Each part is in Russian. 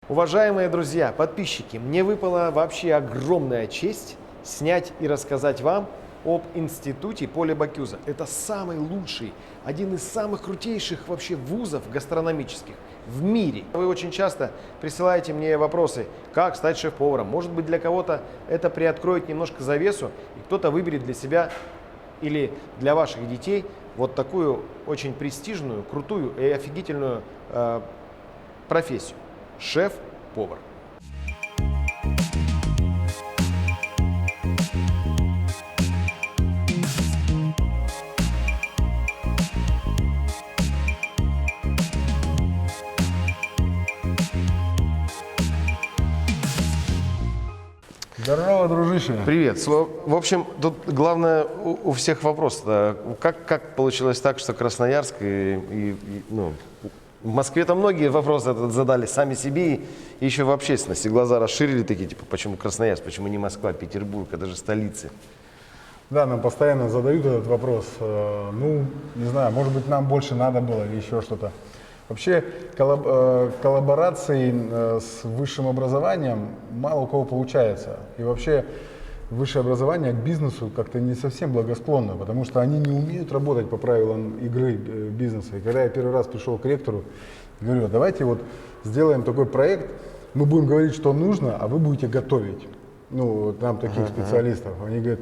Уважаемые друзья, подписчики, мне выпала вообще огромная честь снять и рассказать вам об институте Поля Бокюза. Это самый лучший, один из самых крутейших вообще вузов гастрономических в мире. Вы очень часто присылаете мне вопросы, как стать шеф-поваром. Может быть, для кого-то это приоткроет немножко завесу, и кто-то выберет для себя или для ваших детей вот такую очень престижную, крутую и офигительную профессию. Шеф-повар. Здорово, дружище. Привет. В общем, тут главное у всех вопрос. Как получилось так, что Красноярск ну, в Москве-то многие вопросы задали сами себе и еще в общественности. Глаза расширили такие, типа, почему Красноярск, почему не Москва, Петербург, это же столицы. Да, нам постоянно задают этот вопрос. Ну, не знаю, может быть, нам больше надо было или еще что-то. Вообще, коллабораций с высшим образованием мало у кого получается. И вообще, высшее образование к бизнесу как-то не совсем благосклонно, потому что они не умеют работать по правилам игры бизнеса. И когда я первый раз пришел к ректору, говорю, давайте вот сделаем такой проект, мы будем говорить, что нужно, а вы будете готовить. Ну, вот нам таких специалистов. Они говорят,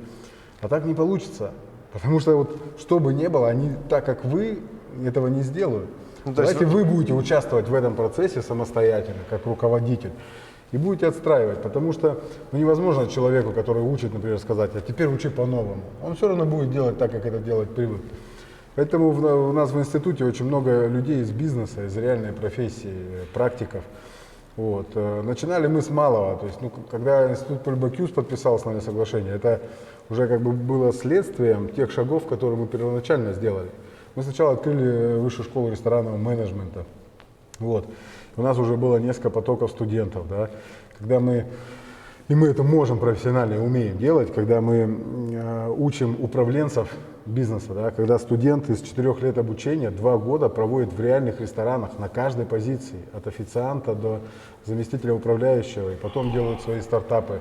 а так не получится, потому что вот что бы ни было, они так как вы этого не сделают. Ну, давайте вы будете участвовать в этом процессе самостоятельно, как руководитель. И будете отстраивать, потому что ну, невозможно человеку, который учит, например, сказать, а теперь учи по-новому. Он все равно будет делать так, как это делать привык. Поэтому у нас в институте очень много людей из бизнеса, из реальной профессии, практиков. Вот. Начинали мы с малого. То есть, ну, когда институт Поля Бокюз подписал с нами соглашение, это уже как бы было следствием тех шагов, которые мы первоначально сделали. Мы сначала открыли высшую школу ресторанного менеджмента. Вот. У нас уже было несколько потоков студентов, да, когда мы это можем профессионально и умеем делать, когда мы учим управленцев бизнеса, да, когда студенты из 4 лет обучения 2 года проводят в реальных ресторанах на каждой позиции, от официанта до заместителя управляющего, и потом делают свои стартапы,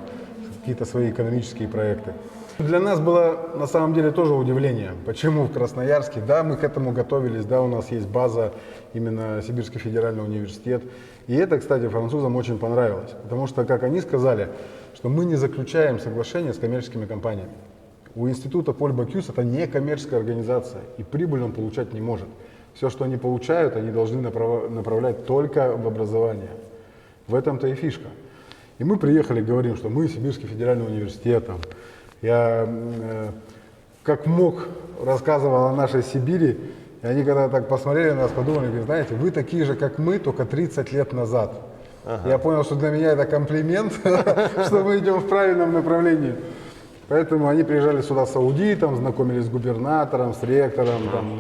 какие-то свои экономические проекты. Для нас было на самом деле тоже удивление, почему в Красноярске, да, мы к этому готовились, да, у нас есть база, именно Сибирский федеральный университет. И это, кстати, французам очень понравилось, потому что, как они сказали, что мы не заключаем соглашения с коммерческими компаниями. У института Поля Бокюз это не коммерческая организация, и прибыль он получать не может. Все, что они получают, они должны направлять только в образование. В этом-то и фишка. И мы приехали, говорим, что мы Сибирский федеральный университет, там, я как мог рассказывал о нашей Сибири, и они когда так посмотрели на нас, подумали, говорят, знаете, вы такие же, как мы, только 30 лет назад. Я понял, что для меня это комплимент, что мы идем в правильном направлении. Поэтому они приезжали сюда с аудитом, знакомились с губернатором, с ректором, там,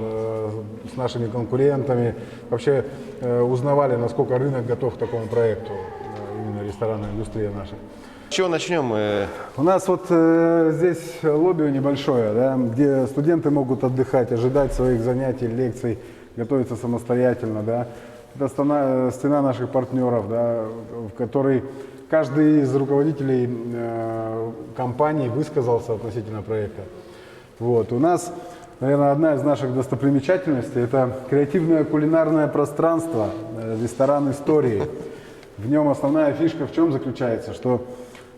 с нашими конкурентами. Вообще узнавали, насколько рынок готов к такому проекту, именно ресторанная индустрия наша. С чего начнем? У нас вот здесь лобби небольшое, да, где студенты могут отдыхать, ожидать своих занятий, лекций, готовиться самостоятельно. Да. Это стена наших партнеров, да, в которой каждый из руководителей компаний высказался относительно проекта. Вот. У нас, наверное, одна из наших достопримечательностей – это креативное кулинарное пространство, ресторан истории. В нем основная фишка в чем заключается, что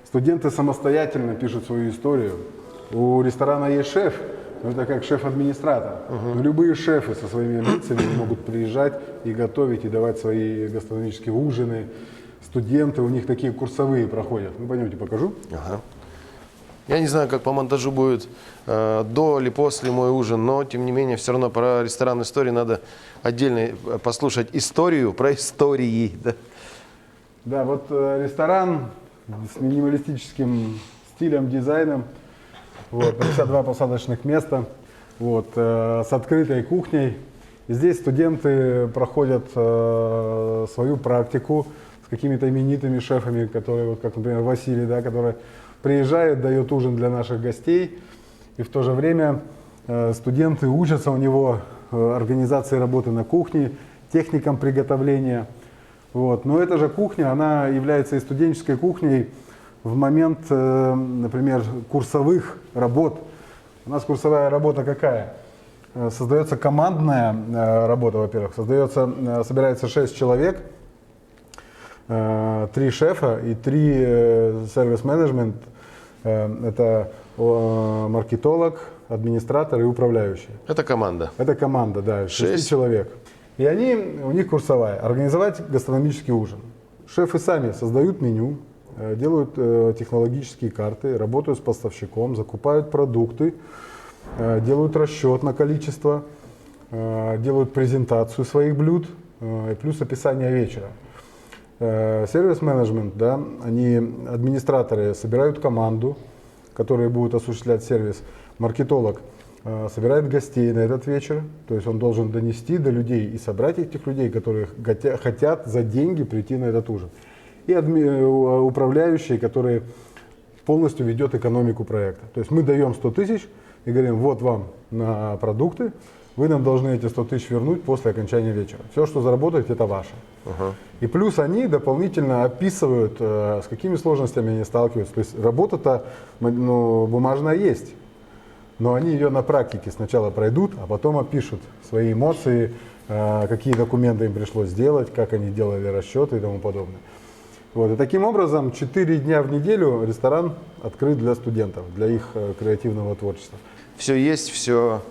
студенты самостоятельно пишут свою историю. У ресторана есть шеф, но это как шеф-администратор. Но любые шефы со своими лицами могут приезжать и готовить, и давать свои гастрономические ужины. Студенты, у них такие курсовые проходят. Ну, пойдемте, покажу. Ага. Я не знаю, как по монтажу будет до или после мой ужин, но, тем не менее, все равно про ресторан истории надо отдельно послушать историю про истории. Да, да, вот ресторан с минималистическим стилем, дизайном, вот, 52 посадочных места, вот, с открытой кухней. И здесь студенты проходят свою практику с какими-то именитыми шефами, которые, вот, как, например, Василий, да, который приезжает, дает ужин для наших гостей, и в то же время студенты учатся у него организации работы на кухне, техникам приготовления. Вот. Но эта же кухня, она является и студенческой кухней в момент, например, курсовых работ. У нас курсовая работа какая? Создается командная работа, во-первых. Собирается 6 человек, 3 шефа и 3 сервис-менеджмент. Это маркетолог, администратор и управляющий. Это команда. Это команда, да, 6 человек. И у них курсовая. Организовать гастрономический ужин. Шефы сами создают меню, делают технологические карты, работают с поставщиком, закупают продукты, делают расчет на количество, делают презентацию своих блюд, плюс описание вечера. Сервис-менеджмент, да, администраторы собирают команду, которые будут осуществлять сервис. Маркетолог собирает гостей на этот вечер, то есть он должен донести до людей и собрать этих людей, которые хотят за деньги прийти на этот ужин. И управляющий, который полностью ведет экономику проекта. То есть мы даем 100 тысяч и говорим, вот вам на продукты, вы нам должны эти 100 тысяч вернуть после окончания вечера. Все, что заработаете, это ваше. И плюс они дополнительно описывают, с какими сложностями они сталкиваются. То есть работа-то бумажная есть, но они ее на практике сначала пройдут, а потом опишут свои эмоции, какие документы им пришлось сделать, как они делали расчеты и тому подобное. Вот. И таким образом 4 дня в неделю ресторан открыт для студентов, для их креативного творчества. Все есть, все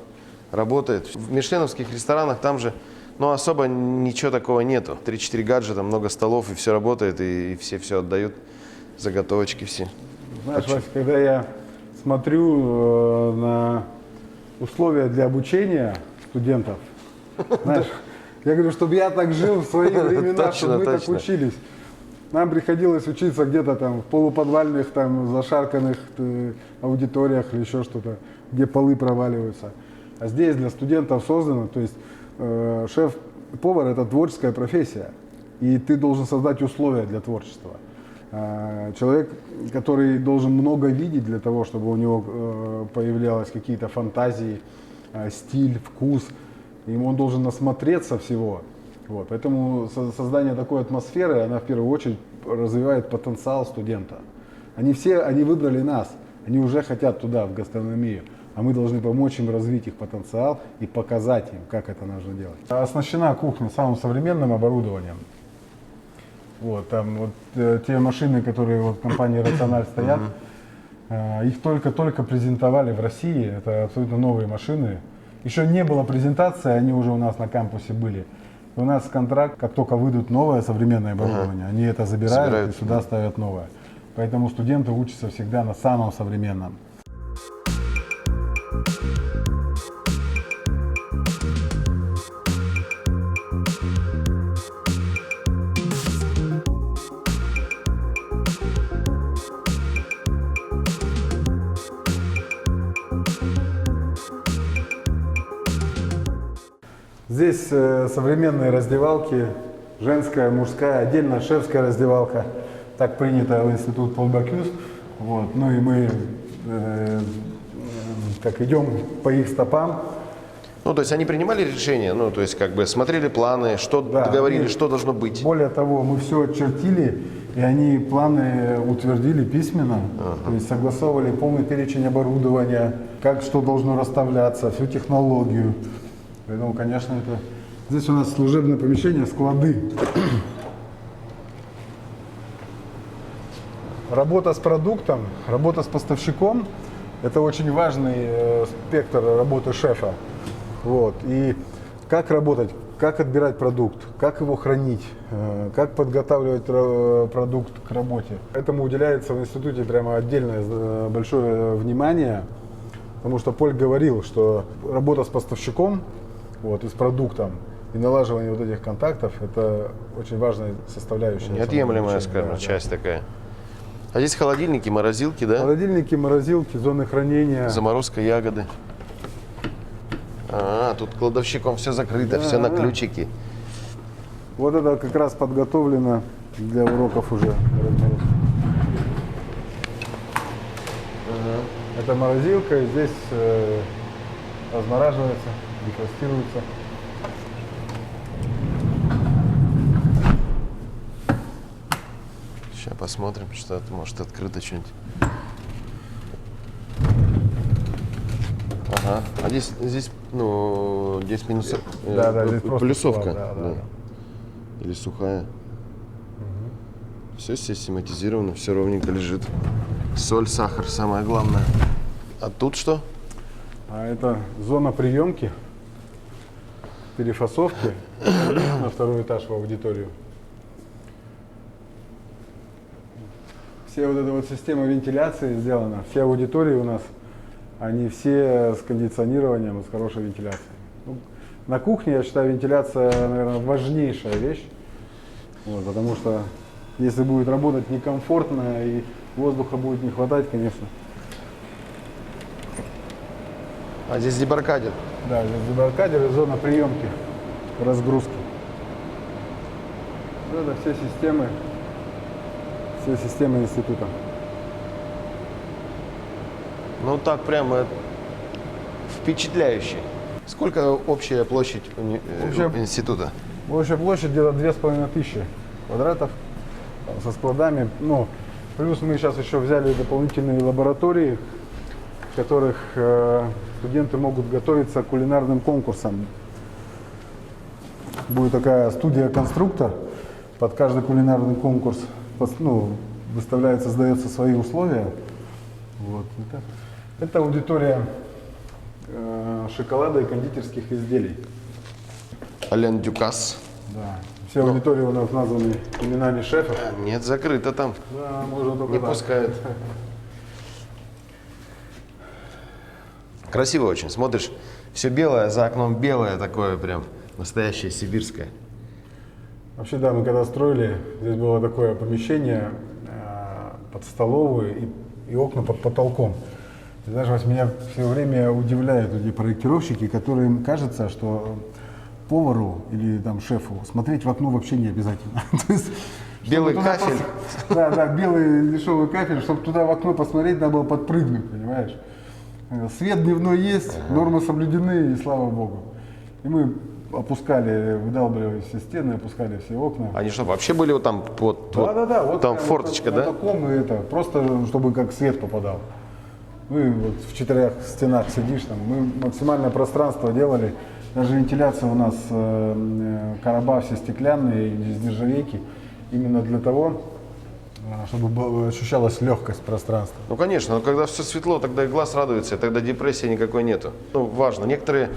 работает. В мишленовских ресторанах там же особо ничего такого нету. 3-4 гаджета, много столов, и все работает, и все отдают, заготовочки все. Знаешь, Вася, когда я смотрю на условия для обучения студентов, знаешь, я говорю, чтобы я так жил в свои времена, чтобы мы так учились. Нам приходилось учиться где-то там в полуподвальных, там зашарканных аудиториях или еще что-то, где полы проваливаются. А здесь для студентов создано, то есть шеф-повар – это творческая профессия, и ты должен создать условия для творчества. Человек, который должен много видеть для того, чтобы у него появлялись какие-то фантазии, стиль, вкус, он должен насмотреться всего. Вот. Поэтому создание такой атмосферы, она в первую очередь развивает потенциал студента. Они выбрали нас, они уже хотят туда, в гастрономию. А мы должны помочь им развить их потенциал и показать им, как это нужно делать. Оснащена кухня самым современным оборудованием. Вот, там вот те машины, которые вот в компании «Рациональ» стоят, их только-только презентовали в России. Это абсолютно новые машины. Еще не было презентации, они уже у нас на кампусе были. И у нас контракт, как только выйдут новое современное оборудование, они это забирают и сюда ставят новое. Поэтому студенты учатся всегда на самом современном. Здесь современные раздевалки, женская, мужская, отдельно шефская раздевалка. Так принято в институт Paul Bocuse. Вот. Ну и мы так идем по их стопам. Ну, то есть они принимали решения, то есть как бы смотрели планы, что договорились, что должно быть. Более того, мы все очертили, и они планы утвердили письменно, то есть согласовывали полный перечень оборудования, как что должно расставляться, всю технологию. Поэтому, конечно, это... Здесь у нас служебное помещение, склады. Работа с продуктом, работа с поставщиком – это очень важный спектр работы шефа. Вот. И как работать, как отбирать продукт, как его хранить, как подготавливать продукт к работе. Этому уделяется в институте прямо отдельное большое внимание, потому что Поль говорил, что работа с поставщиком и с продуктом и налаживание вот этих контактов – это очень важная составляющая. Неотъемлемая, скажем, часть такая. А здесь холодильники, морозилки, да? Холодильники, морозилки, зоны хранения. Заморозка ягоды. Тут кладовщиком все закрыто, все на ключики. Вот это как раз подготовлено для уроков уже разморозки. Это морозилка, и здесь размораживается, дефростируется. Сейчас посмотрим, что это может открыто что-нибудь. Ага. А здесь, ну, здесь минус. здесь просто плюсовка. склад, да. Или сухая. Все систематизировано, все ровненько лежит. Соль, сахар, самое главное. А тут что? А это зона приемки, перефасовки на второй этаж в аудиторию. Все вот эта вот система вентиляции сделана. Все аудитории у нас, они все с кондиционированием, с хорошей вентиляцией. Ну, на кухне, я считаю, вентиляция, наверное, важнейшая вещь. Вот, потому что если будет работать некомфортно и воздуха будет не хватать, конечно. А здесь дебаркадер. Да, здесь дебаркадер и зона приемки, разгрузки. Это все системы института. Ну так прямо впечатляюще. Сколько общая площадь института? Общая площадь где-то 2500 квадратов со складами. Ну, плюс мы сейчас еще взяли дополнительные лаборатории, в которых студенты могут готовиться к кулинарным конкурсам. Будет такая студия-конструктор. Под каждый кулинарный конкурс выставляется, создаются свои условия. Вот. Это аудитория шоколада и кондитерских изделий. Ален Дюкас. Да. Все аудитории у нас названы именами шефов. Нет, закрыто там. Да, можно только Не так. пускают. Красиво очень. Смотришь, все белое, за окном белое такое прям настоящее сибирское. Вообще, да, мы когда строили, здесь было такое помещение под столовую и окна под потолком. И, знаешь, Вась, меня все время удивляют эти проектировщики, которым кажется, что повару или там шефу смотреть в окно вообще не обязательно. То есть, Белый кафель. Да, белый дешевый кафель, чтобы туда в окно посмотреть, надо было подпрыгнуть, понимаешь? Свет дневной есть, нормы соблюдены, и слава богу. И мы опускали, выдалбливали все стены, опускали все окна. Они что, вообще были вот там, вот Вот там форточка, на да? таком, и это, просто чтобы как свет попадал. Ну и вот в 4 стенах сидишь там. Мы максимальное пространство делали. Даже вентиляция у нас, короба все стеклянные, из нержавейки. Именно для того, чтобы ощущалась легкость пространства. Ну, конечно, но когда все светло, тогда и глаз радуется, и тогда депрессии никакой нету. Ну, важно. Некоторые,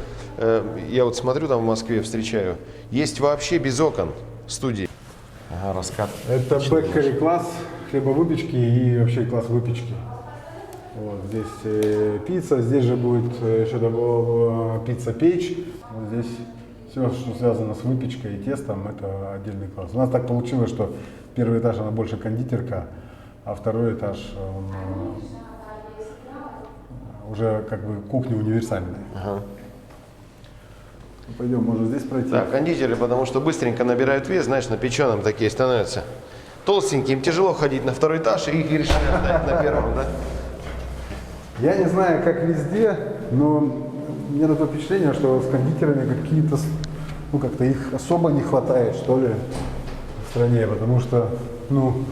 я вот смотрю там в Москве, встречаю, есть вообще без окон студии. Ага, раскат. Это бэккери класс хлебовыпечки и вообще класс выпечки. Вот здесь пицца, здесь же будет еще пицца-печь. Вот здесь все, что связано с выпечкой и тестом, это отдельный класс. У нас так получилось, что первый этаж она больше кондитерка, а второй этаж он, уже как бы кухня универсальная. Ага. Пойдем, можно здесь пройти. Да, кондитеры, потому что быстренько набирают вес, знаешь, на печеном такие становятся. Толстенькие, им тяжело ходить на второй этаж, и их решили оставить на первом, да? Я не знаю, как везде, но у меня такое впечатление, что с кондитерами какие-то, ну как-то их особо не хватает, что ли, в стране, потому что, ну,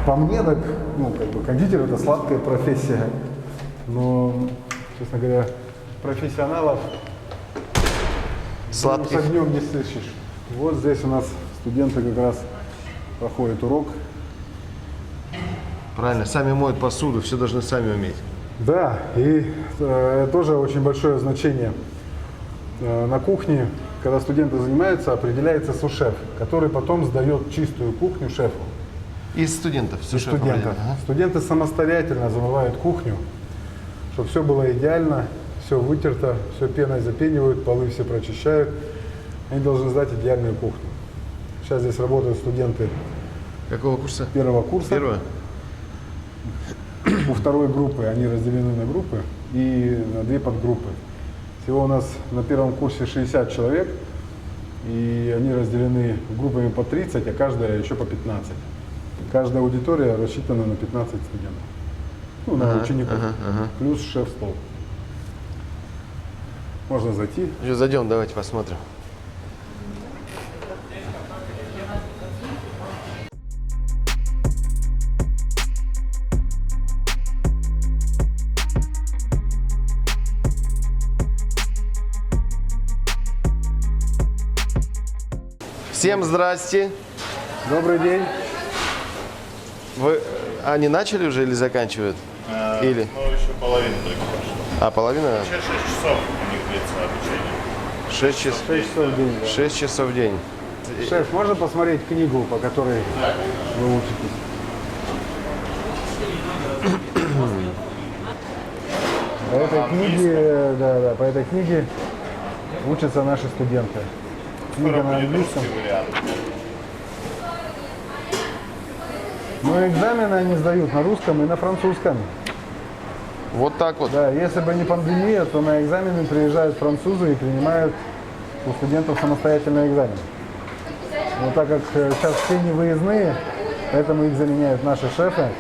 по мне так, ну, как бы кондитер это сладкая профессия, но, честно говоря, профессионалов с огнем не слышишь. Вот здесь у нас студенты как раз проходят урок. Правильно, сами моют посуду, все должны сами уметь. Да, и тоже очень большое значение. На кухне, когда студенты занимаются, определяется су-шеф, который потом сдает чистую кухню шефу. Из студентов. Из студентов. Студенты самостоятельно замывают кухню, чтобы все было идеально, все вытерто, все пеной запенивают, полы все прочищают. Они должны сдать идеальную кухню. Сейчас здесь работают студенты Какого курса? первого курса. Первого? У второй группы они разделены на группы и на 2 подгруппы. Всего у нас на первом курсе 60 человек, и они разделены группами по 30, а каждая еще по 15. Каждая аудитория рассчитана на 15 студентов. Ну, на учеников. Плюс шеф-стол. Можно зайти. Сейчас зайдем, давайте посмотрим. Всем здрасте. Добрый день. Вы, они начали уже или заканчивают? Или? Ну, еще половина только прошла. А, половина? Сейчас 6 часов у них длится обучение. 6 часов. 6 часов в день. Да. 6 часов в день. Шеф, можно посмотреть книгу, по которой вы учитесь? По этой книге, по этой книге учатся наши студенты. Книга на английском. Русский вариант. Но экзамены они сдают на русском и на французском. Вот так вот. Да, если бы не пандемия, то на экзамены приезжают французы и принимают у студентов самостоятельный экзамен. Но так как сейчас все не выездные, поэтому их заменяют наши шефы.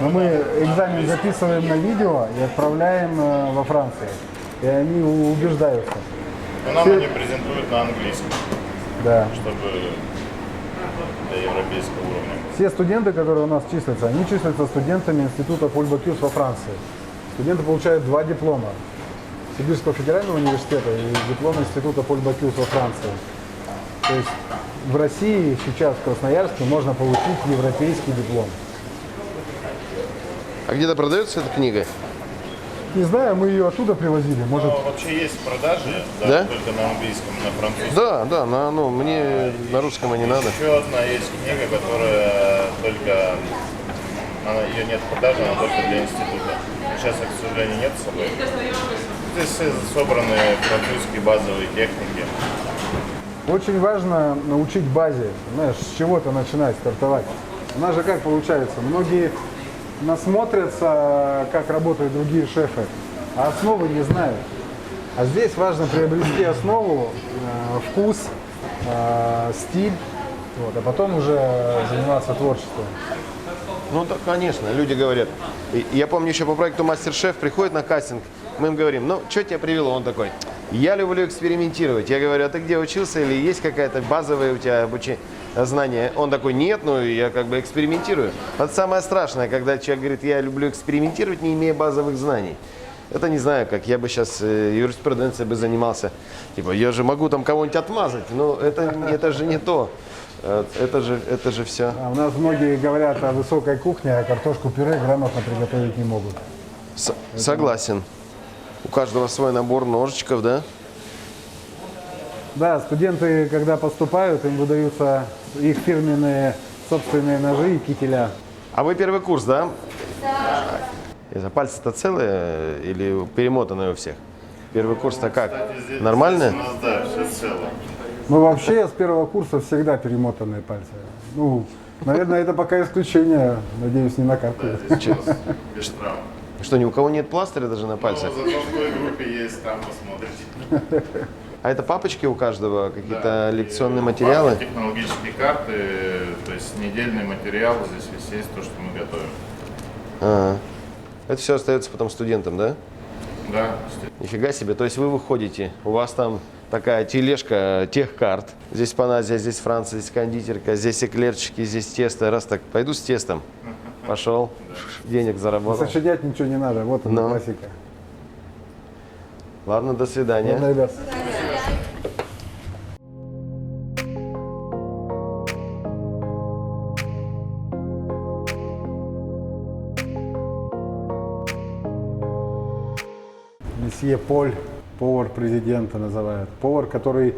Но мы экзамен записываем на видео и отправляем во Францию. И они убеждаются. Но нам они презентуют на английском, Да. чтобы для европейского уровня. Все студенты, которые у нас числятся, они числятся студентами института Поль Бокюс во Франции. Студенты получают 2 диплома. Сибирского федерального университета и диплом института Поль Бокюс во Франции. То есть в России сейчас, в Красноярске, можно получить европейский диплом. А где-то продается эта книга? Не знаю, мы ее оттуда привозили. Может, Но вообще есть продажи, Да? только на английском и на французском. Да, ну, мне на русском и не надо. Еще одна есть книга, которая только... ее нет в продаже, она только для института. Сейчас их, к сожалению, нет с собой. Здесь собраны французские базовые техники. очень важно научить базе, знаешь, с чего-то начинать, стартовать. У нас же как получается, многие насмотрятся, как работают другие шефы, а основы не знают. А здесь важно приобрести основу, вкус, стиль, вот, а потом уже заниматься творчеством. Ну, так, конечно, люди говорят. Я помню еще по проекту «Мастер-шеф» приходит на кастинг, мы им говорим, ну, что тебя привело? Он такой, я люблю экспериментировать. Я говорю, а ты где учился или есть какая-то базовая у тебя знание? Он такой, нет, ну, я как бы экспериментирую. Это самое страшное, когда человек говорит, я люблю экспериментировать, не имея базовых знаний. Это не знаю, как я бы сейчас юриспруденцией бы занимался. Типа, я же могу там кого-нибудь отмазать, но это же не то. Это же все. А у нас многие говорят о высокой кухне, а картошку пюре грамотно приготовить не могут. Согласен. У каждого свой набор ножичков, да? Да, студенты, когда поступают, им выдаются их фирменные собственные ножи и кителя. А вы первый курс, да? Это пальцы-то целые или перемотанные у всех? Первый курс-то как? Нормально? У нас, да, все целое. Ну, вообще, с первого курса всегда перемотанные пальцы. Ну, наверное, это пока исключение. Надеюсь, не накапливает. Без травм. Что, ни у кого нет пластыря даже на пальцах? Но зато в той группе есть, там посмотрите. А это папочки у каждого? Какие-то лекционные материалы? Папки, технологические карты, то есть недельный материал, здесь весь есть то, что мы готовим. Ага. Это все остается потом студентам, да? Да, Нифига себе. То есть вы выходите, у вас там такая тележка тех карт. Здесь Паназия, здесь Франция, здесь кондитерка, здесь эклерчики, здесь тесто. Раз так, пойду с тестом. Пошел, денег заработал. Сочинять ничего не надо. Вот она, Ну. классика. Ладно, до свидания. Ладно, ребят. Месье Поль, повар президента называют. Повар, который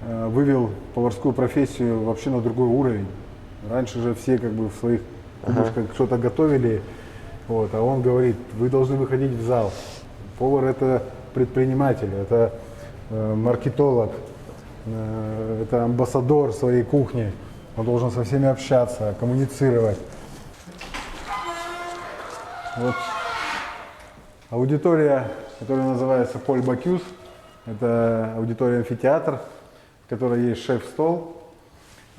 вывел поварскую профессию вообще на другой уровень. Раньше же все как бы в своих кубышках что-то готовили, вот, а он говорит, вы должны выходить в зал. Повар это предприниматель, это маркетолог, это амбассадор своей кухни. Он должен со всеми общаться, коммуницировать. Вот. Аудитория, которая называется Поль Бокюс, это аудитория-амфитеатр, в которой есть шеф-стол.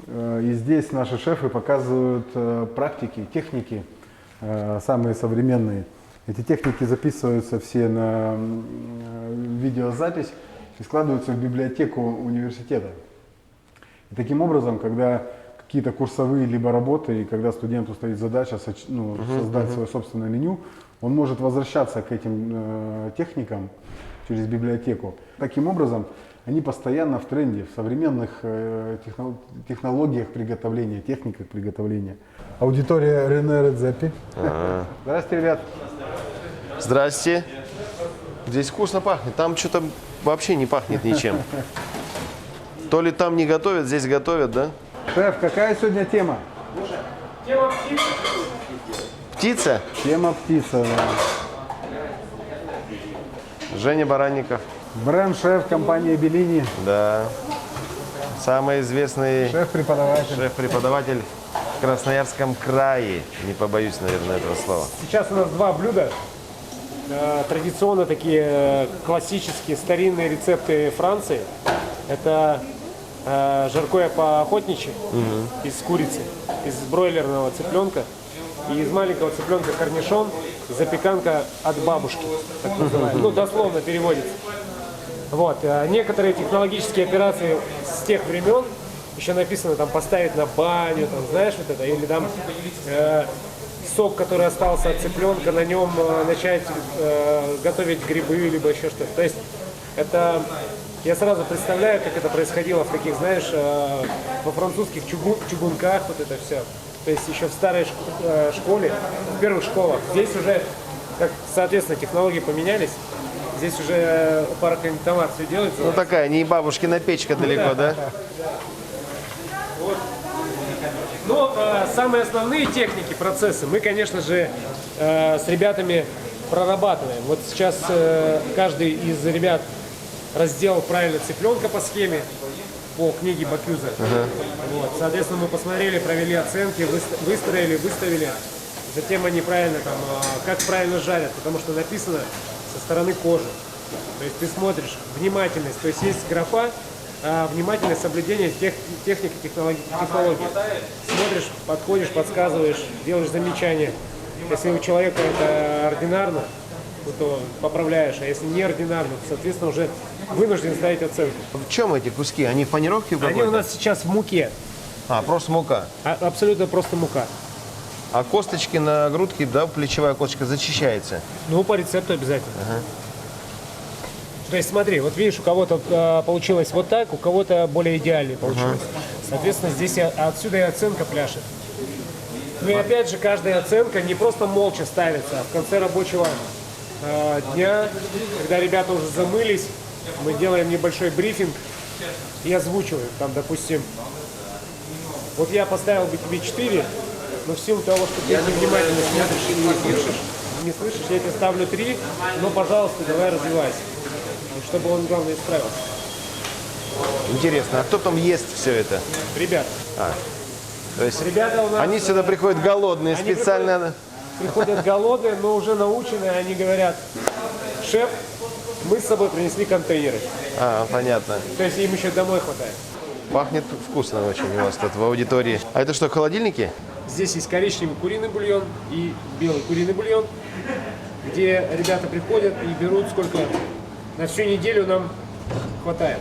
И здесь наши шефы показывают практики, техники, самые современные. Эти техники записываются все на видеозапись и складываются в библиотеку университета. И таким образом, когда какие-то курсовые либо работы, и когда студенту стоит задача создать свое собственное меню, он может возвращаться к этим техникам через библиотеку. Таким образом, они постоянно в тренде, в современных технологиях приготовления, техниках приготовления. Аудитория Рене Редзепи. Здравствуйте, ребят. Здрасте. Здесь вкусно пахнет. Там что-то вообще не пахнет ничем. То ли там не готовят, здесь готовят, да? Шеф, какая сегодня тема? Птица? Тема птица. Да. Женя Баранников. Бренд-шеф компании Беллини. Да. Самый известный Шеф-преподаватель. шеф-преподаватель в Красноярском крае. Не побоюсь, наверное, этого слова. Сейчас у нас два блюда. Традиционно такие классические старинные рецепты Франции. Это жаркое по-охотничьи из курицы, из бройлерного цыпленка и из маленького цыпленка корнишон, запеканка от бабушки, так называемая. Ну, дословно переводится. Вот. Некоторые технологические операции с тех времен, еще написано там поставить на баню, там, знаешь, вот это, или там сок, который остался от цыпленка, на нем начать готовить грибы, либо еще что-то. То есть это, я сразу представляю, как это происходило в таких, знаешь, во французских чугунках, вот это все. То есть еще в старой школе, в первых школах. Здесь уже, как, соответственно, технологии поменялись. Здесь уже пароконвектомат все делается. Ну такая, не бабушкина печка далеко, да? Вот. Но самые основные техники, процессы мы, конечно же, с ребятами прорабатываем. Вот сейчас каждый из ребят разделал правильно цыпленка по схеме, по книге Бакюза. Вот. Соответственно, мы посмотрели, провели оценки, выстроили, выставили. Затем они правильно там, как правильно жарят, потому что написано со стороны кожи. То есть ты смотришь, внимательность, то есть есть графа, внимательное соблюдение техник и технологий. Смотришь, подходишь, подсказываешь, делаешь замечания. Если у человека это ординарно, то поправляешь, а если неординарно, то, соответственно, уже вынужден ставить оценку. В чем эти куски? Они в панировке какой-то? Они у нас сейчас в муке, просто мука. абсолютно просто мука. А косточки на грудке, да, плечевая косточка зачищается. Ну, по рецепту обязательно. То есть смотри, вот видишь, у кого-то получилось вот так, у кого-то более идеально получилось. Соответственно, здесь отсюда и оценка пляшет. Ну и опять же, каждая оценка не просто молча ставится, а в конце рабочего дня, когда ребята уже замылись, мы делаем небольшой брифинг и озвучиваем. Там, допустим, вот я поставил B4, но в силу того, что ты невнимательно смотришь и не слышишь, я тебе ставлю 3, но, пожалуйста, давай развивайся. Чтобы он, главное, исправился. Интересно, а кто там ест все это? Ребят, То есть ребята у нас они сюда приходят голодные, они специально. приходят голодные, но уже наученные, они говорят: шеф, мы с собой принесли контейнеры. Понятно. То есть им еще домой хватает. Пахнет вкусно очень у вас тут в аудитории. А это что, холодильники? Здесь есть коричневый куриный бульон и белый куриный бульон, где ребята приходят и берут сколько на всю неделю нам хватает.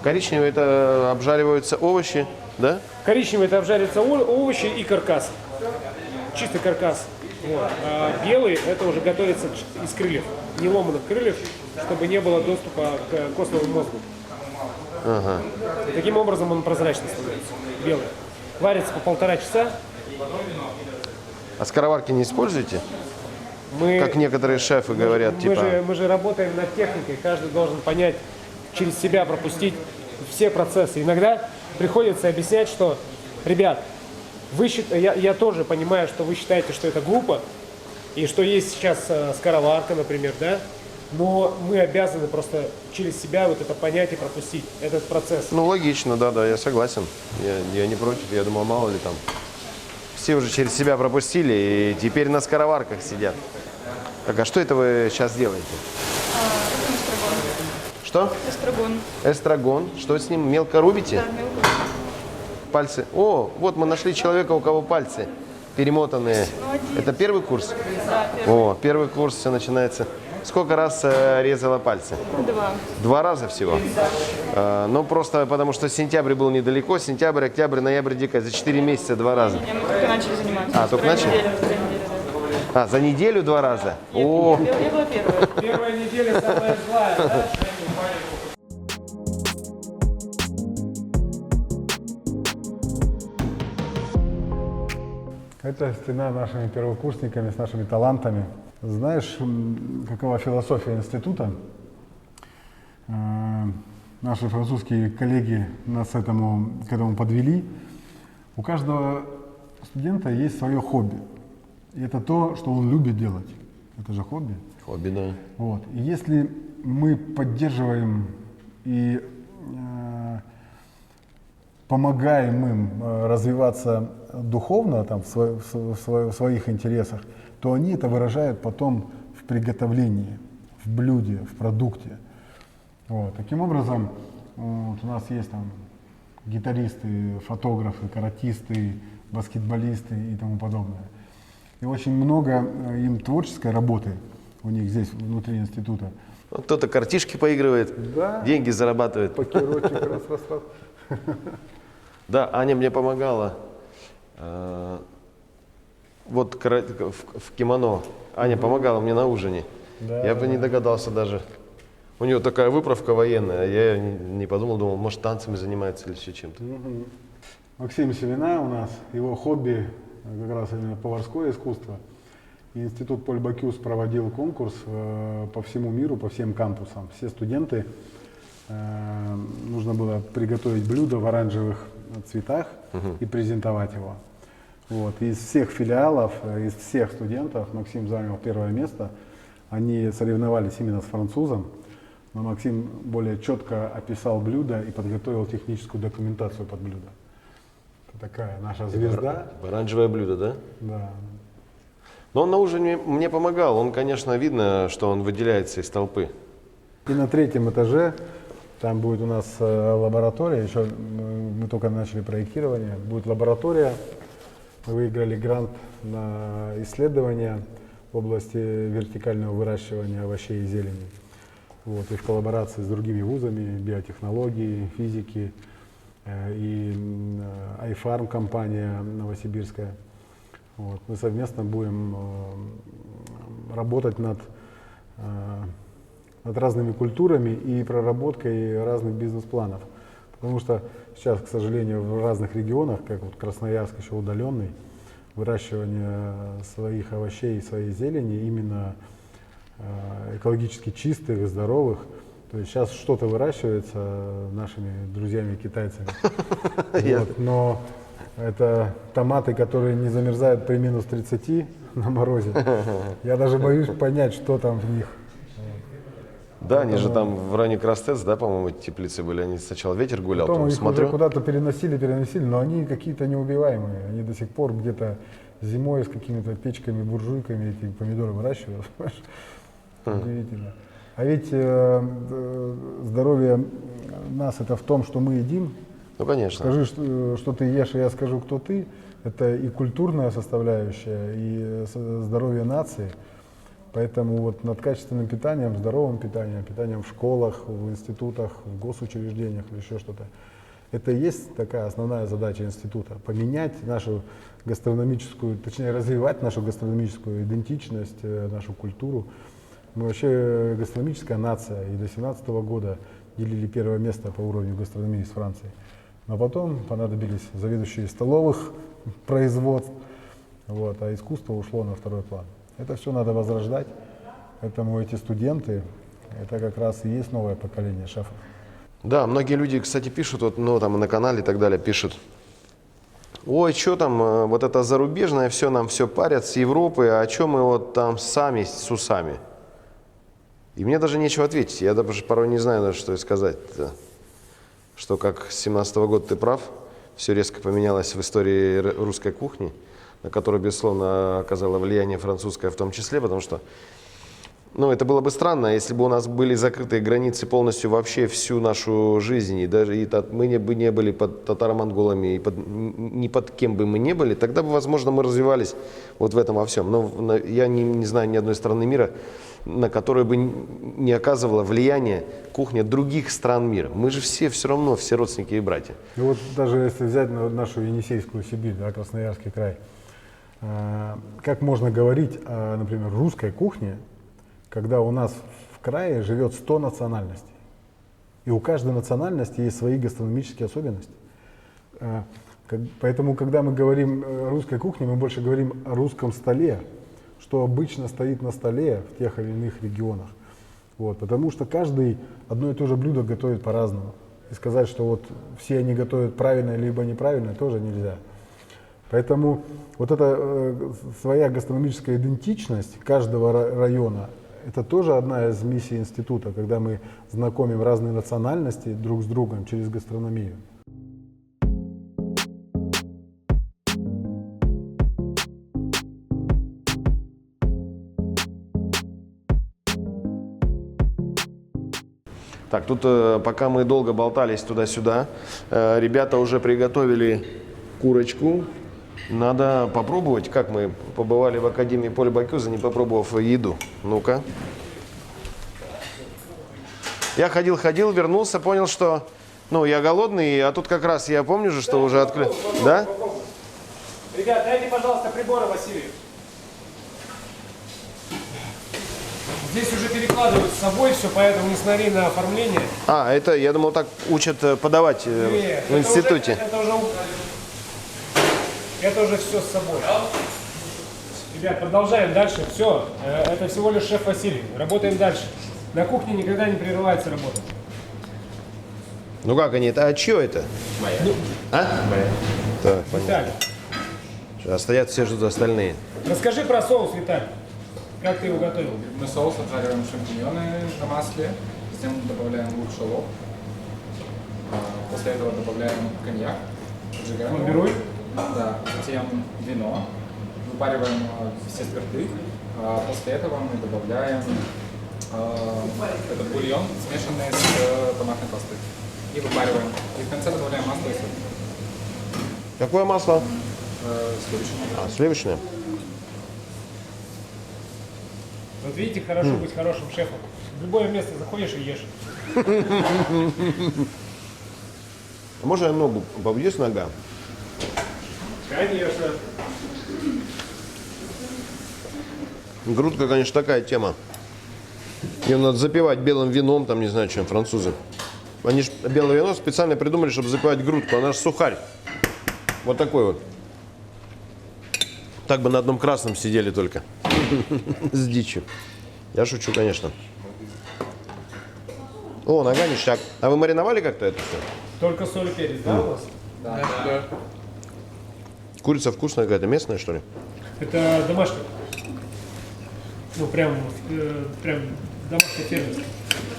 Коричневые это обжариваются овощи, да? Коричневый это обжариваются овощи и каркас. Чистый каркас. Вот. А белый это уже готовится из крыльев, не ломаных крыльев, чтобы не было доступа к костному мозгу. И таким образом он прозрачный становится. Белый. Варится по 1,5 часа. А скороварки не используете? Мы, Как некоторые шефы говорят, мы же работаем над техникой, каждый должен понять, через себя пропустить все процессы. Иногда приходится объяснять, что, ребят, я тоже понимаю, что вы считаете, что это глупо, и что есть сейчас скороварка, например, да, но мы обязаны просто через себя вот это понять и пропустить этот процесс. Ну, логично, да, я согласен. Я не против, я думал, мало ли там. Все уже через себя пропустили и теперь на скороварках сидят. Так, а что это вы сейчас делаете? Что? Эстрагон. Эстрагон. Что с ним? Мелко рубите? Да, мелко. Пальцы. О, вот мы нашли человека, у кого пальцы перемотанные. Молодец. Это первый курс? Да, первый. Первый курс, все начинается. Сколько раз резала пальцы? 2. 2 раза всего? Ну, просто потому что сентябрь был недалеко. Сентябрь, октябрь, ноябрь, декабрь. За 4 месяца 2 раза. Мы только начали заниматься. Только начали? Вторая неделя, да. А, за неделю 2 раза? О, Я была первая. Первая неделя самая злая, да? Это стена нашими первокурсниками, с нашими талантами. Знаешь, какова философия института? Наши французские коллеги нас к этому подвели. У каждого студента есть свое хобби. И это то, что он любит делать. Это же хобби. хобби, да. Вот. И если мы поддерживаем и помогаем им развиваться духовно там, в своих интересах, то они это выражают потом в приготовлении, в блюде, в продукте. Вот. Таким образом, вот у нас есть там гитаристы, фотографы, каратисты, баскетболисты и тому подобное. И очень много им творческой работы у них здесь, внутри института. Ну, кто-то картишки поигрывает, Да. деньги зарабатывает. Покерочек раз. Да, Аня мне помогала. Вот в кимоно. Аня помогала мне на ужине. Да, Я бы не догадался даже. У нее такая выправка военная, я не подумал, думал, может, танцами занимается или еще чем-то. Максим Севина у нас, его хобби как раз именно поварское искусство. И институт Поль Бокюс проводил конкурс по всему миру, по всем кампусам. Все студенты, нужно было приготовить блюдо в оранжевых цветах и презентовать его. Вот. Из всех филиалов, из всех студентов Максим занял первое место. Они соревновались именно с французом, но Максим более четко описал блюдо и подготовил техническую документацию под блюдо. Это такая наша звезда. Оранжевое блюдо, да? Да. Но он на ужине мне помогал. Он, конечно, видно, что он выделяется из толпы. И на 3-м этаже, там будет у нас лаборатория, еще мы только начали проектирование, будет лаборатория. Мы выиграли грант на исследования в области вертикального выращивания овощей и зелени. Вот, и в коллаборации с другими вузами, биотехнологии, физики и iFarm компания новосибирская. Вот, мы совместно будем работать над разными культурами и проработкой разных бизнес-планов. Потому что сейчас, к сожалению, в разных регионах, как вот Красноярск еще удаленный, выращивание своих овощей и своей зелени именно экологически чистых, здоровых. То есть сейчас что-то выращивается нашими друзьями-китайцами. Вот, но это томаты, которые не замерзают при минус 30 на морозе. Я даже боюсь понять, что там в них. Да, они же там в районе Крастец, да, по-моему, теплицы были. Они сначала ветер гулял, Потом потом их смотрю. уже куда-то переносили, но они какие-то неубиваемые. Они до сих пор где-то зимой с какими-то печками, буржуйками эти помидоры выращивают. Удивительно. А ведь здоровье нас это в том, что мы едим. Ну, конечно. Скажи, что ты ешь, и я скажу, кто ты. Это и культурная составляющая, и здоровье нации. Поэтому вот над качественным питанием, здоровым питанием, питанием в школах, в институтах, в госучреждениях или еще что-то. Это и есть такая основная задача института. Поменять нашу гастрономическую, точнее развивать нашу гастрономическую идентичность, нашу культуру. Мы вообще гастрономическая нация, и до 2017 года делили первое место по уровню гастрономии с Францией. Но потом понадобились заведующие столовых производств, вот, а искусство ушло на второй план. Это все надо возрождать, поэтому эти студенты, это как раз и есть новое поколение шефов. Да, многие люди, кстати, пишут, вот, ну, там на канале и так далее, пишут, ой, что там, вот это зарубежное, все нам все парят с Европы, а что мы вот там сами с усами? И мне даже нечего ответить, я даже порой не знаю даже, что и сказать. Что как с 2017 года ты прав, все резко поменялось в истории русской кухни, на которую, безусловно, оказало влияние французское в том числе, потому что, ну, это было бы странно, если бы у нас были закрытые границы полностью вообще всю нашу жизнь, и даже мы бы не были под татаро-монголами, и ни под кем бы мы не были, тогда бы, возможно, мы развивались вот в этом во всем. Но я не знаю ни одной страны мира, на которую бы не оказывала влияние кухня других стран мира. Мы же все равно, все родственники и братья. И вот даже если взять нашу Енисейскую Сибирь, да, Красноярский край, Как можно говорить о, например, русской кухне, когда у нас в крае живет 100 национальностей? И у каждой национальности есть свои гастрономические особенности. Поэтому, когда мы говорим о русской кухне, мы больше говорим о русском столе, что обычно стоит на столе в тех или иных регионах. Вот, потому что каждый одно и то же блюдо готовит по-разному. И сказать, что вот все они готовят правильно либо неправильно, тоже нельзя. Поэтому вот эта своя гастрономическая идентичность каждого района, это тоже одна из миссий института, когда мы знакомим разные национальности друг с другом через гастрономию. Так, тут пока мы долго болтались туда-сюда, ребята уже приготовили курочку. Надо попробовать, как мы побывали в Академии Поля Бакюза, не попробовав еду. Ну-ка. Я ходил, вернулся, понял, что я голодный, а тут как раз я помню же, что уже открыли. Да? Ребят, дайте, пожалуйста, приборы Василию. Здесь уже перекладывают с собой все, поэтому не смотри на оформление. А, это, я думал, так учат подавать в институте. Это уже все с собой. Ребят, продолжаем дальше. Все, это всего лишь шеф Василий. Работаем дальше. На кухне никогда не прерывается работа. Ну как они, а чье это? Моя. А? Моя. Так, понятно. Виталий, А стоят все ждут остальные. расскажи про соус, Виталий. Как ты его готовил? Мы соус обжариваем шампиньоны на масле, затем добавляем лук, шалот. После этого добавляем коньяк, поджигаем его. Формируй. Да, затем вино, выпариваем все спирты. После этого мы добавляем этот бульон, смешанный с томатной пастой. И выпариваем. И в конце добавляем масло и соль. Какое масло? Сливочное. А, сливочное. Вот видите, хорошо быть хорошим шефом. В любое место заходишь и ешь. А можно я ногу побью? Есть нога? Конечно. Грудка, конечно, такая тема. Ее надо запивать белым вином, там, не знаю, чем французы. Они же белое вино специально придумали, чтобы запивать грудку. Она же сухарь. Вот такой вот. Так бы на одном красном сидели только. С дичью. Я шучу, конечно. О, нога ништяк. А вы мариновали как-то это все? Только соль и перец, да, у вас? Да. Курица вкусная какая-то, местная, что ли? Это домашний. Ну, прям домашняя фермерская.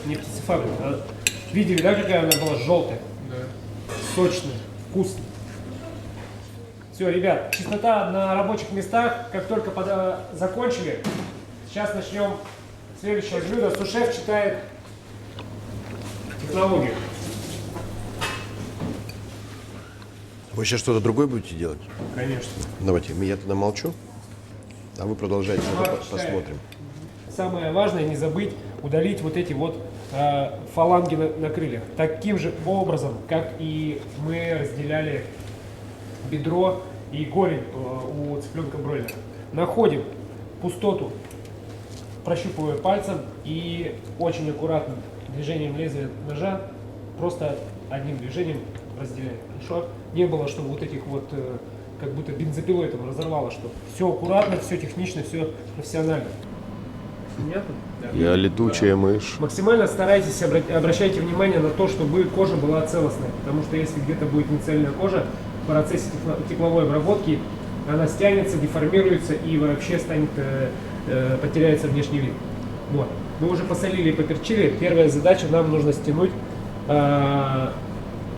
Не птицефабрика. А видели, да, какая она была? Желтая. Да. Сочная, вкусная. Все, ребят, чистота на рабочих местах. Как только закончили, сейчас начнем следующее блюдо. Сушеф читает технологию. Вы сейчас что-то другое будете делать? Конечно. Давайте, я тогда молчу, а вы продолжайте, посмотрим. Самое важное, не забыть удалить вот эти вот фаланги на крыльях. Таким же образом, как и мы разделяли бедро и голень у цыпленка бройлера. Находим пустоту, прощупывая пальцем и очень аккуратным движением лезвия ножа, просто одним движением разделяем. Хорошо? Не было, чтобы вот этих вот, как будто бензопилой там разорвало, что все аккуратно, все технично, все профессионально. Понятно? Я летучая мышь. Максимально старайтесь, обращайте внимание на то, чтобы кожа была целостная, потому что если где-то будет нецельная кожа, в процессе тепловой обработки она стянется, деформируется и вообще потеряется внешний вид. Вот. Мы уже посолили и поперчили. Первая задача, нам нужно стянуть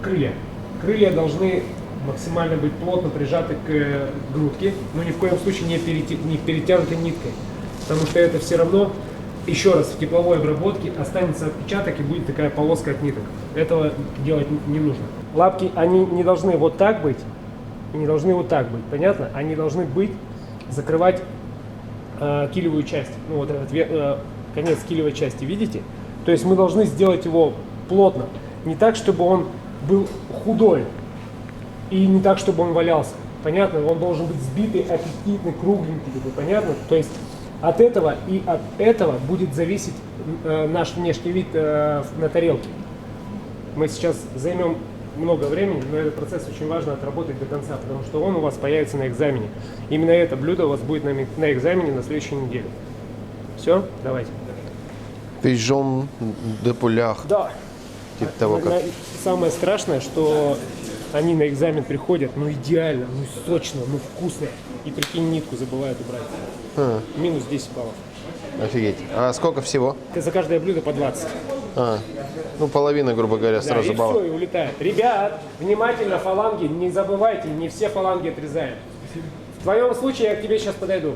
крылья. Крылья должны максимально быть плотно прижаты к грудке, но ни в коем случае не перетянуты ниткой, потому что это все равно, еще раз, в тепловой обработке останется отпечаток и будет такая полоска от ниток. Этого делать не нужно. Лапки, они не должны вот так быть, и не должны вот так быть, понятно? Они должны быть, закрывать килевую часть, ну вот этот конец килевой части, видите? То есть мы должны сделать его плотно, не так, чтобы он был худой, и не так, чтобы он валялся. Понятно? Он должен быть сбитый, аппетитный, кругленький такой, понятно? То есть от этого и от этого будет зависеть наш внешний вид на тарелке. Мы сейчас займем много времени, но этот процесс очень важно отработать до конца, потому что он у вас появится на экзамене. Именно это блюдо у вас будет на экзамене на следующей неделе. Все? Давайте. Пижон де пулях. Да. Типа того, как... Самое страшное, что они на экзамен приходят, ну идеально, ну сочно, ну вкусно. И прикинь, нитку забывают убрать. Минус 10 баллов. Офигеть. А сколько всего? За каждое блюдо по 20. Ну, половина, грубо говоря, Да, сразу и баллов. все, и улетает. Ребят, внимательно фаланги, не забывайте, не все фаланги отрезаем. В твоем случае я к тебе сейчас подойду.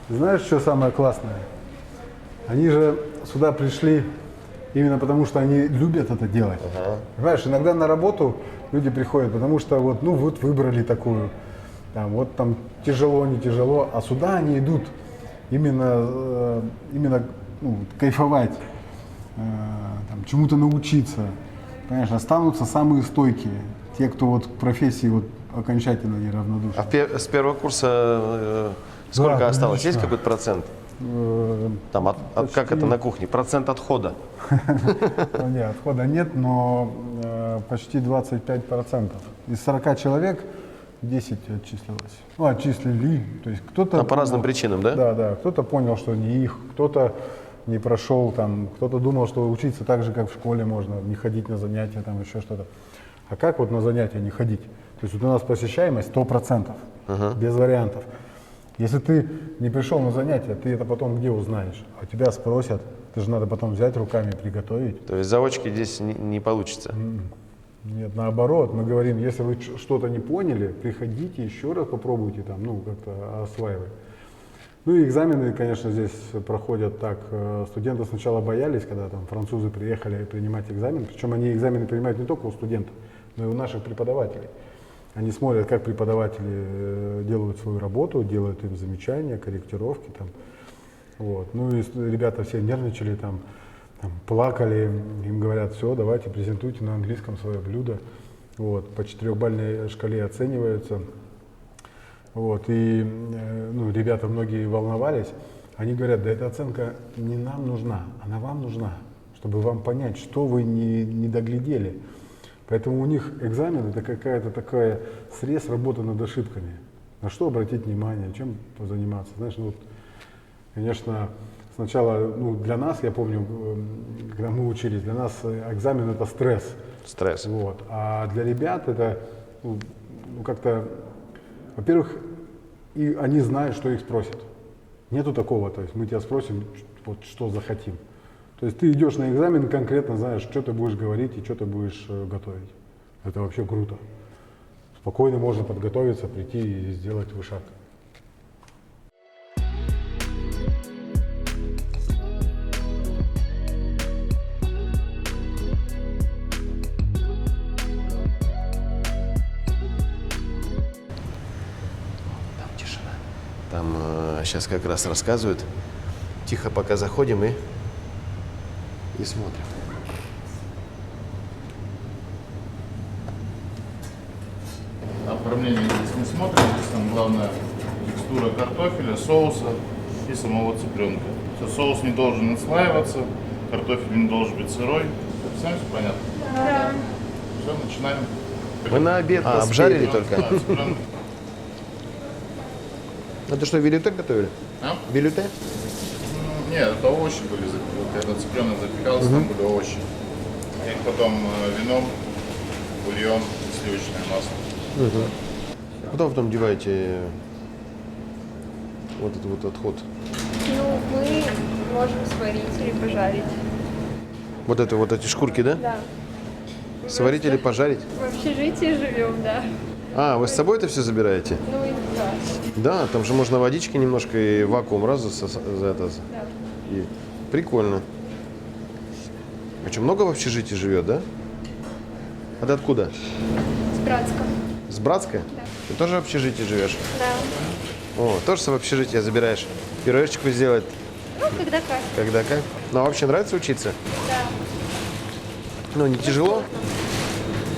Знаешь, что самое классное? Они же сюда пришли именно потому, что они любят это делать. Понимаешь, иногда на работу люди приходят, потому что вот, ну вот выбрали такую, там, вот там тяжело, не тяжело, а сюда они идут именно ну, кайфовать, там, чему-то научиться. Понимаешь, останутся самые стойкие, те, кто вот к профессии вот окончательно неравнодушен. А с первого курса сколько Да, осталось? Есть конечно. какой-то процент? Там, как это на кухне? Процент отхода. Ну, нет, отхода нет, но почти 25%. Из 40 человек 10 отчислилось. Ну, отчислили. То есть кто-то... По разным причинам, да? Да, да. Кто-то понял, что не их, кто-то не прошел, там, кто-то думал, что учиться так же, как в школе можно, не ходить на занятия, там, еще что-то. А как вот на занятия не ходить? То есть вот у нас посещаемость 100%, без вариантов. Если ты не пришел на занятия, ты это потом где узнаешь? А тебя спросят, это же надо потом взять руками, приготовить. То есть заочки здесь не получится. Нет, наоборот, мы говорим, если вы что-то не поняли, приходите еще раз попробуйте там, ну, как-то осваивать. Ну и экзамены, конечно, здесь проходят так. Студенты сначала боялись, когда там французы приехали принимать экзамен, причем они экзамены принимают не только у студентов, но и у наших преподавателей. Они смотрят, как преподаватели делают свою работу, делают им замечания, корректировки там. Вот. Ну и ребята все нервничали, там, плакали, им говорят, все, давайте презентуйте на английском свое блюдо. Вот. По 4-бальной шкале оцениваются. Вот. И ну, ребята многие волновались. Они говорят, да эта оценка не нам нужна, она вам нужна, чтобы вам понять, что вы не доглядели. Поэтому у них экзамен это какая-то такая срез работы над ошибками. На что обратить внимание, чем позаниматься. Знаешь, ну, вот, конечно, сначала ну, для нас, я помню, когда мы учились, для нас экзамен это стресс. Стресс. Вот. А для ребят это ну, как-то, во-первых, и они знают, что их спросят. Нету такого, то есть мы тебя спросим, вот, что захотим. То есть ты идешь на экзамен, конкретно знаешь, что ты будешь говорить и что ты будешь готовить. Это вообще круто. Спокойно можно подготовиться, прийти и сделать вышаг. Там тишина. Там сейчас как раз рассказывают. Тихо пока заходим и смотрим. Оформление здесь не смотрим, здесь там главное текстура картофеля, соуса и самого цыпленка. Все, соус не должен наслаиваться, картофель не должен быть сырой. Всем все понятно? Да. Все, начинаем. Мы на обед обжарили только. Да, цыпленок. Это что, вилюте готовили? А? Вилюте? Нет, это овощи были, когда цыпленок запекался, там были овощи. Их потом вино, бульон, сливочное масло. Куда вы потом деваете вот этот вот отход? Ну, мы можем сварить или пожарить. Вот это вот эти шкурки, да? Да. Сварить или пожарить? В общежитии живем, да. А, вы с собой это все забираете? Ну и да. Да, там же можно водички немножко и вакуум раз за это. Да. И прикольно. А что, много в общежитии живет, да? А ты откуда? С Братска. С Братска? Да. Ты тоже в общежитии живешь? Да. О, тоже в общежитие забираешь. Пирожечку сделать Ну, когда как. Когда как? Ну, а вообще нравится учиться? Да. Ну, не тяжело?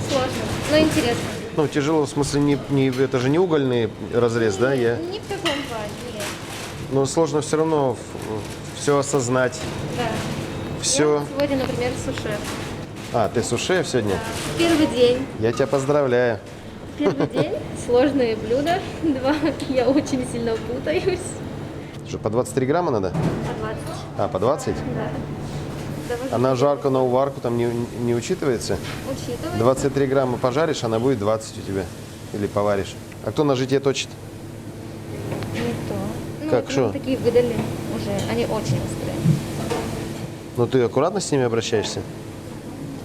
Сложно, но интересно. Ну, тяжело, в смысле, это же не угольный разрез, да? Не в таком плане, нет. Но сложно все равно все осознать, Да. все. Я сегодня, например, сушеф. А, ты сушеф сегодня? Первый день. Я тебя поздравляю. Первый день. Сложные блюда. 2. Я очень сильно путаюсь. Что, по 23 грамма надо? По 20. А, по 20? Да. Довожу. А на жарку, на уварку там не учитывается? Учитываю. 23 грамма пожаришь, она будет 20 у тебя. Или поваришь. А кто на житье точит? Не то. Ну, Как, вот шо? нам такие выдали уже. Они очень острые. Ну, ты аккуратно с ними обращаешься?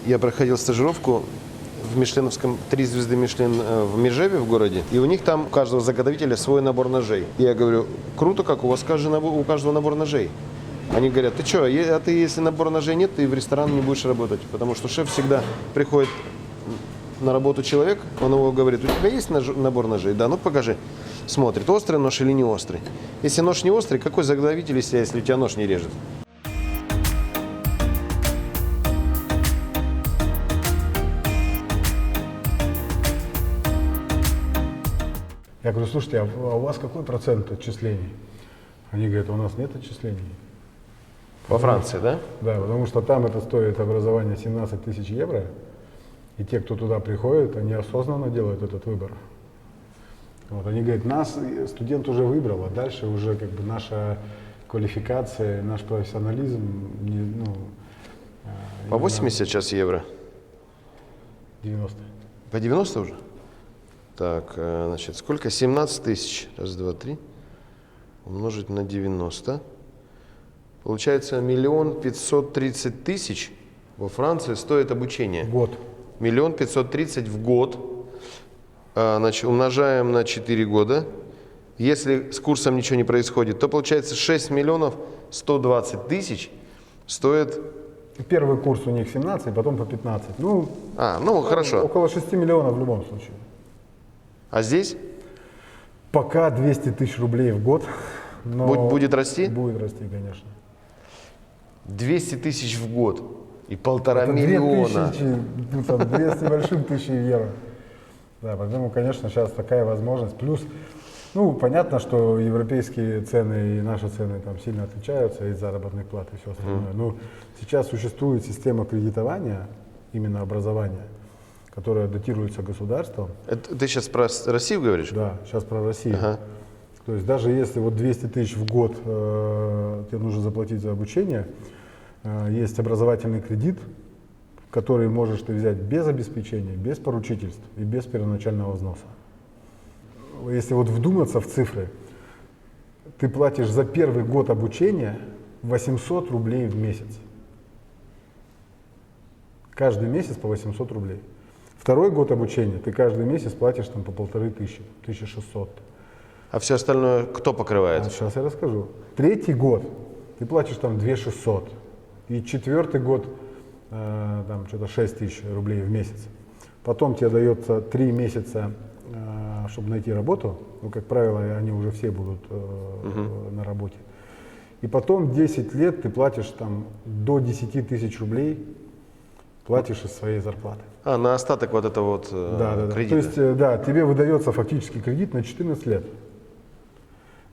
Я проходил стажировку в мишленовском 3 звезды Мишлен в Межеве в городе, и у них там у каждого заготовителя свой набор ножей. И я говорю, круто как, у вас у каждого набор ножей. Они говорят, ты что, а ты если набора ножей нет, ты в ресторан не будешь работать, потому что шеф всегда приходит на работу человек, он его говорит, у тебя есть набор ножей? Да, ну покажи. Смотрит, острый нож или не острый. Если нож не острый, какой заготовитель из себя, если у тебя нож не режет? Я говорю, слушайте, а у вас какой процент отчислений? Они говорят, у нас нет отчислений. Во Франции, да? Да, потому что там это стоит образование 17 тысяч евро, и те, кто туда приходит, они осознанно делают этот выбор. Вот, они говорят, нас студент уже выбрал, а дальше уже как бы наша квалификация, наш профессионализм, По 80 сейчас евро. 90. По 90 уже? Так, значит, сколько? 17 тысяч. Раз, два, три. Умножить на 90. Получается 1 530 000 во Франции стоит обучение. Год. 1 530 000 в год. Значит, умножаем на 4 года. Если с курсом ничего не происходит, то получается 6 120 000 стоит... Первый курс у них 17, потом по 15. Ну, хорошо. Около 6 миллионов в любом случае. А здесь? Пока 200 тысяч рублей в год. Но Будет расти? Будет расти, конечно. 200 000 в год и 1,5 Это миллиона. 2 с небольшим тысячи евро. Да, поэтому, конечно, сейчас такая возможность. Плюс, понятно, что европейские цены и наши цены там сильно отличаются из заработных плат и все остальное. Но сейчас существует система кредитования, именно образования, которая датируется государством. Это ты сейчас про Россию говоришь? Да, сейчас про Россию. Ага. То есть даже если вот 200 тысяч в год тебе нужно заплатить за обучение, есть образовательный кредит, который можешь ты взять без обеспечения, без поручительств и без первоначального взноса. Если вот вдуматься в цифры, ты платишь за первый год обучения 800 рублей в месяц. Каждый месяц по 800 рублей. Второй год обучения ты каждый месяц платишь там по 1500, 1600. А все остальное кто покрывает? Сейчас я расскажу. Третий год ты платишь там 2600. И четвертый год там что-то 6000 рублей в месяц. Потом тебе дается 3 месяца, чтобы найти работу. Ну, как правило, они уже все будут на работе. И потом 10 лет ты платишь там до 10 тысяч рублей, платишь из своей зарплаты. На остаток вот этого вот Да. кредита. То есть, да, тебе выдается фактически кредит на 14 лет.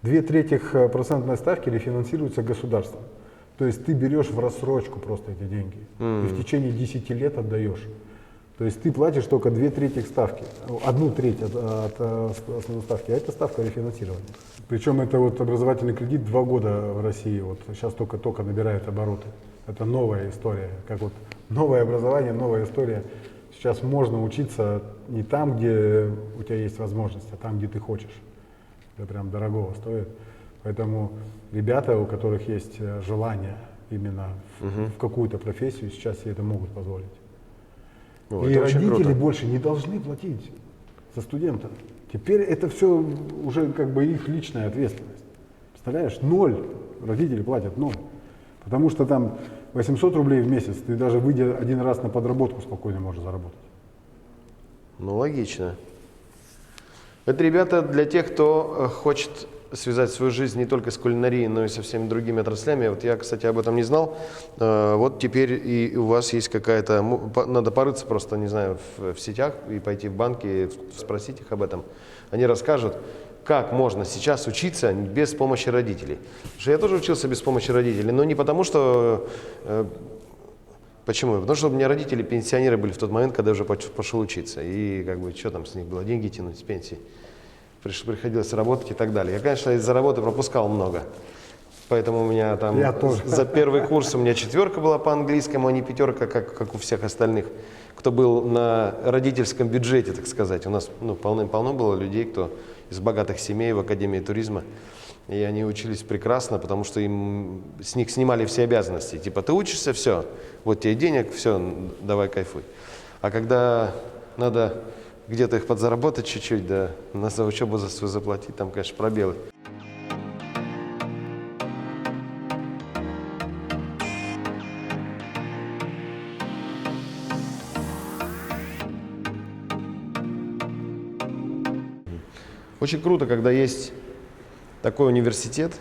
2/3 процентной ставки рефинансируется государством. То есть ты берешь в рассрочку просто эти деньги и в течение 10 лет отдаешь. То есть ты платишь только 2/3 ставки, 1/3 от основной ставки, а это ставка рефинансирования. Причем это вот образовательный кредит 2 года в России, вот сейчас только набирает обороты. Это новая история, как вот новое образование, новая история. Сейчас можно учиться не там, где у тебя есть возможность, а там, где ты хочешь. Это прям дорогого стоит. Поэтому ребята, у которых есть желание именно в какую-то профессию, сейчас себе это могут позволить. И это очень родители круто. больше не должны платить за студента. Теперь это все уже как бы их личная ответственность. Представляешь, 0. Родители платят 0. Потому что там 800 рублей в месяц, ты даже выйдя один раз на подработку спокойно можешь заработать. Ну, логично. Это, ребята, для тех, кто хочет связать свою жизнь не только с кулинарией, но и со всеми другими отраслями. Вот я, кстати, об этом не знал. Вот теперь и у вас есть какая-то... Надо порыться просто, не знаю, в сетях и пойти в банки, и спросить их об этом. Они расскажут, как можно сейчас учиться без помощи родителей. Потому что я тоже учился без помощи родителей, но не потому, что... Почему? Потому что у меня родители пенсионеры были в тот момент, когда я уже пошел учиться. И как бы, что там с них было? Деньги тянуть с пенсии. Приходилось работать и так далее. Я, конечно, из-за работы пропускал много. Поэтому у меня там Я тоже. за первый курс у меня 4 была по английскому, а не 5, как у всех остальных, кто был на родительском бюджете, так сказать. У нас полным-полно было людей, кто из богатых семей в Академии туризма. И они учились прекрасно, потому что с них снимали все обязанности. Типа, ты учишься, все, вот тебе денег, все, давай кайфуй. А когда надо где-то их подзаработать чуть-чуть, да, за учебу за свою заплатить, там, конечно, пробелы. Очень круто, когда есть такой университет,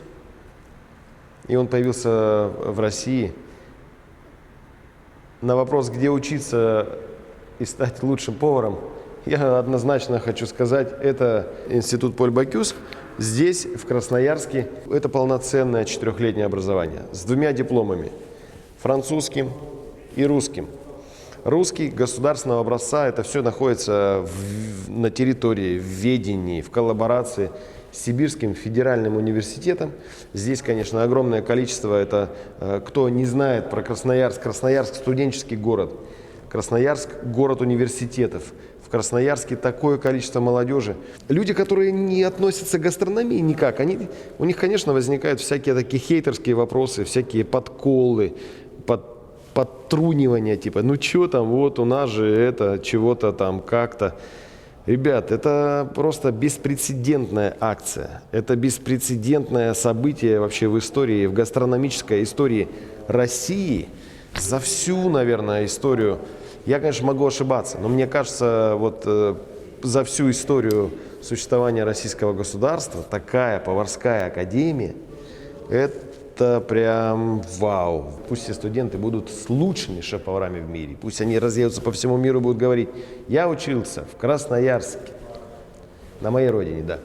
и он появился в России. На вопрос, где учиться и стать лучшим поваром, я однозначно хочу сказать, это институт Поль Бокюз. Здесь, в Красноярске, это полноценное 4-летнее образование с 2 дипломами – французским и русским. Русский государственного образца, это все находится на территории, в ведении, в коллаборации с Сибирским федеральным университетом. Здесь, конечно, огромное количество, это кто не знает про Красноярск. Красноярск – студенческий город. Красноярск – город университетов. В Красноярске такое количество молодежи. Люди, которые не относятся к гастрономии никак, у них, конечно, возникают всякие такие хейтерские вопросы, всякие подколы, подтрунивания, типа, ну что там, вот у нас же это, чего-то там, как-то. Ребят, это просто беспрецедентная акция. Это беспрецедентное событие вообще в истории, в гастрономической истории России. За всю, наверное, историю. Я, конечно, могу ошибаться, но мне кажется, вот за всю историю существования российского государства такая поварская академия – это прям вау. Пусть все студенты будут с лучшими шеф-поварами в мире. Пусть они разъедутся по всему миру и будут говорить: я учился в Красноярске, на моей родине, да.